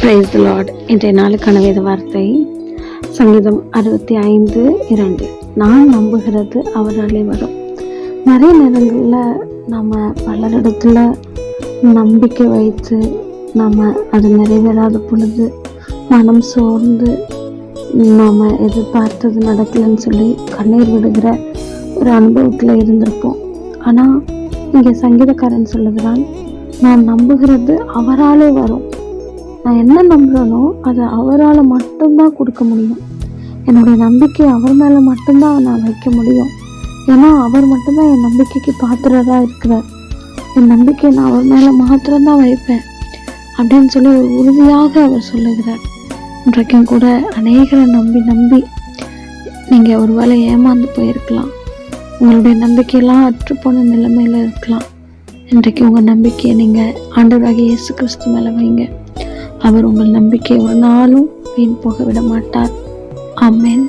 Praise the Lord. இன்றைய நாளுக்கான வேத வார்த்தை சங்கீதம் 65:2. நான் நம்புகிறது அவராலே வரும். நிறைய நேரங்களில் நம்ம பலரிடத்துல நம்பிக்கை வைத்து நம்ம அது நிறைவேறாத பொழுது மனம் சோர்ந்து நாம் எதிர்பார்த்தது நடக்கலைன்னு சொல்லி கண்ணீர் விடுகிற ஒரு அனுபவத்தில் இருந்திருப்போம். ஆனால் இங்கே சங்கீதக்காரன் சொல்லுகிறான், நான் நம்புகிறது அவராலே வரும். நான் என்ன நம்புகிறேனோ அதை அவரால் மட்டும்தான் கொடுக்க முடியும். என்னுடைய நம்பிக்கை அவர் மேலே மட்டும்தான் நான் வைக்க முடியும். ஏன்னா அவர் மட்டும்தான் என் நம்பிக்கைக்கு பாத்திரராக இருக்கிறார். என் நம்பிக்கையை நான் அவர் மேலே மாத்திரம்தான் வைப்பேன் அப்படின்னு சொல்லி ஒரு உறுதியாக அவர் சொல்லுகிறார். இன்றைக்கும் கூட அநேகரை நம்பி நீங்கள் ஒரு வேளை ஏமாந்து போயிருக்கலாம். உங்களுடைய நம்பிக்கையெல்லாம் அற்றுப்போன நிலைமையில் இருக்கலாம். இன்றைக்கு உங்கள் நம்பிக்கையை நீங்கள் ஆண்டவராகிய இயேசு கிறிஸ்து மேலே வைங்க. அவர் உங்கள் நம்பிக்கையை ஒரு நாளும் வீண் போக விட மாட்டார். ஆமென்.